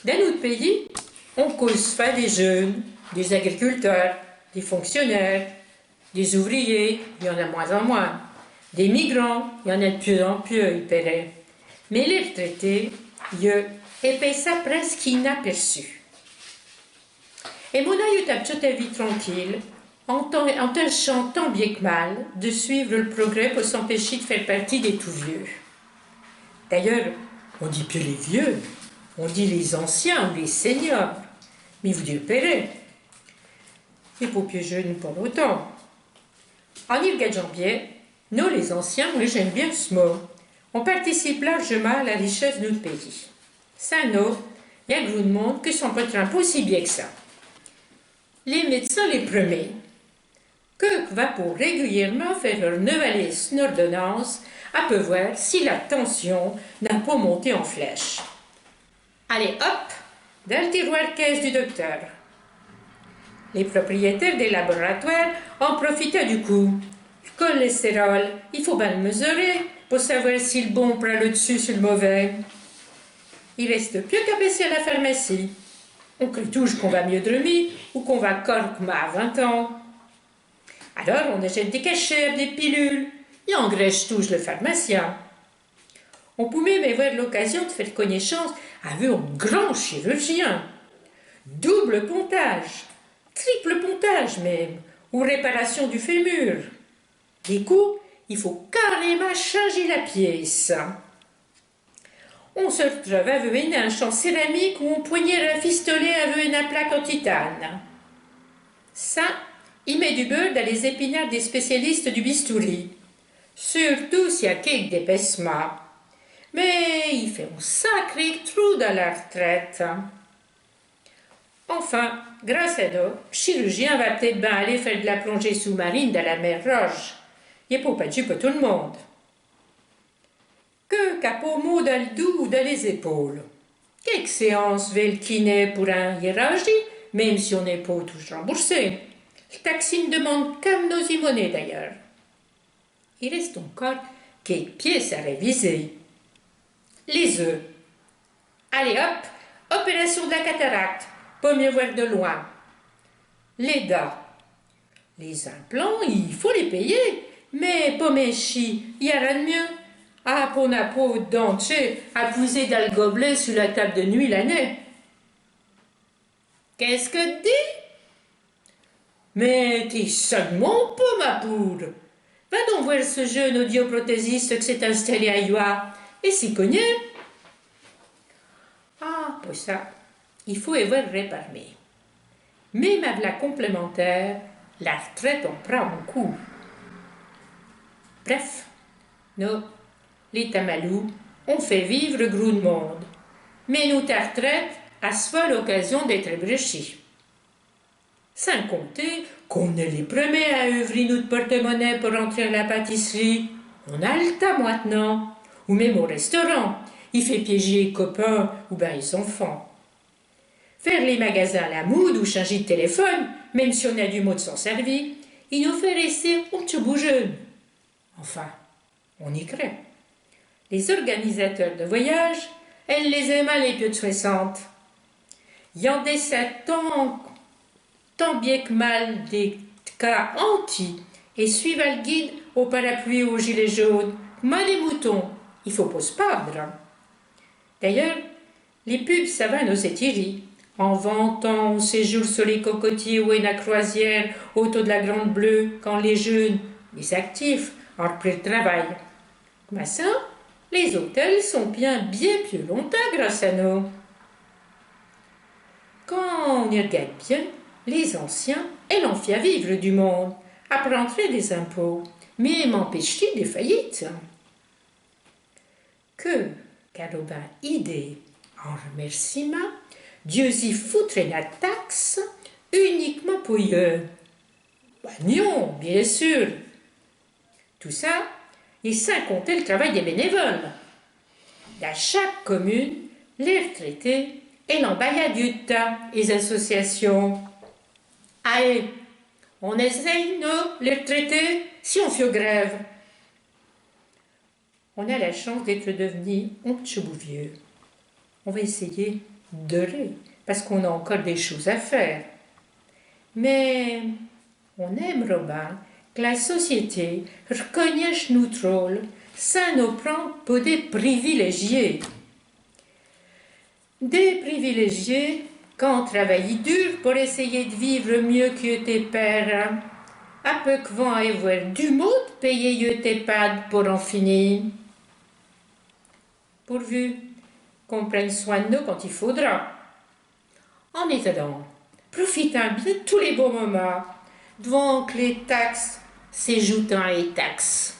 Dans notre pays, on cause pas des jeunes, des agriculteurs, des fonctionnaires, des ouvriers, il y en a moins en moins. Des migrants, il y en a de plus en plus, il paraît. Mais les retraités, et paient ça presque inaperçu. Et mon aïe a toute la vie tranquille, en tâchant tant bien que mal de suivre le progrès pour s'empêcher de faire partie des tout vieux. D'ailleurs, on dit plus les vieux, on dit les anciens ou les seniors. Mais vous dites pareil. Les paupiers jeunes, pas longtemps. En y regardant bien, nous les anciens, moi j'aime bien ce mot, on participe largement à la richesse de notre pays. Ça, nous, il y a un gros de monde qui sont pas aussi bien que ça. Les médecins les premiers, que va pour régulièrement faire leur novaliste ordonnance à peu voir si la tension n'a pas monté en flèche. Allez, hop, dans le tiroir caisse du docteur. Les propriétaires des laboratoires en profitaient du coup. Le cholestérol, il faut bien le mesurer pour savoir si le bon prend le dessus sur le mauvais. Il reste plus qu'à passer à la pharmacie. On crée toujours qu'on va mieux dormir ou qu'on va corps comme à 20 ans. Alors on achète des cachets, des pilules et engraisse toujours le pharmacien. On pouvait même avoir l'occasion de faire connaissance avec un grand chirurgien. Double pontage, triple pontage même, ou réparation du fémur. Du coup, il faut carrément changer la pièce. On se retrouve avec un champ céramique ou on poignait un pistolet avec une plaque en titane. Ça, il met du beurre dans les épinards des spécialistes du bistouri. Surtout s'il y a quelques dépaissements. Mais il fait un sacré trou dans la retraite. Enfin, grâce à nous, le chirurgien va peut-être bien aller faire de la plongée sous-marine dans la mer Roche. Il n'est pas dû pour tout le monde. Que capot mot dans le dos ou dans les épaules. Quelques séances veut le kiné pour un hiérarchie, même si on n'est pas toujours remboursé. Le taxi ne demande qu'à nos monnaies d'ailleurs. Il reste encore quelques pièces à réviser. Les œufs. Allez hop, opération de la cataracte, pas mieux voir de loin. Les dents. Les implants, il faut les payer, mais pas méchi, il y a rien de mieux. Ah, pour n'a pas de dentier à pousser dans le gobelet sur la table de nuit l'année. Qu'est-ce que tu dis? Mais t'es seulement pas ma poudre. Va donc voir ce jeune audioprothésiste qui s'est installé à Yoa et s'y connaît. Ah, pour ça, il faut y voir réparer. Même avec la complémentaire, la retraite en prend un coup. Bref, nous, les Tamalous, on fait vivre le gros de monde. Mais nous, ta retraite, a soit l'occasion d'être ébréchis. Sans compter qu'on est les premiers à ouvrir notre porte-monnaie pour rentrer à la pâtisserie. On a le temps maintenant. Ou même au restaurant. Il fait piéger les copains ou bien les enfants. Faire les magasins à la mode ou changer de téléphone, même si on a du mot de s'en servir, il nous fait rester un petit bout jeune. Enfin, on y crée. Les organisateurs de voyage, elles les aiment les plus de 60. Il y en a tant bien que mal des cas anti et suivent le guide au parapluie ou au gilet jaune, comme des moutons. Il faut pas se perdre. D'ailleurs, les pubs, ça va nous étirer. En vantant au séjour sur les cocotiers ou la croisière autour de la Grande Bleue, quand les jeunes, les actifs, ont repris le travail. Comme ça, les hôtels sont bien plus longtemps grâce à nous. Quand on y regarde bien, les anciens, elles ont fait vivre du monde, après entrer des impôts, mais m'empêcher des faillites. Que Carobin idée en remerciement, Dieu y foutrait la taxe uniquement pour eux. Ben non, bien sûr. Tout ça, et sans compter le travail des bénévoles. Dans chaque commune, les retraités et l'embayade du temps, les associations. Allez, on essaye, nous, les retraités, si on fait grève. On a la chance d'être devenu un petit bout vieux. On va essayer doré, parce qu'on a encore des choses à faire. Mais on aime, Robin, que la société reconnaisse notre rôle sans nous prendre pour des privilégiés. Des privilégiés qui ont travaillé dur pour essayer de vivre mieux que tes pères, à peu que vont avoir du mot de payer tes pads pour en finir. Pourvu qu'on prenne soin de nous quand il faudra. En attendant, profitons bien de tous les bons moments, devant que les taxes s'ajoutent à les taxes.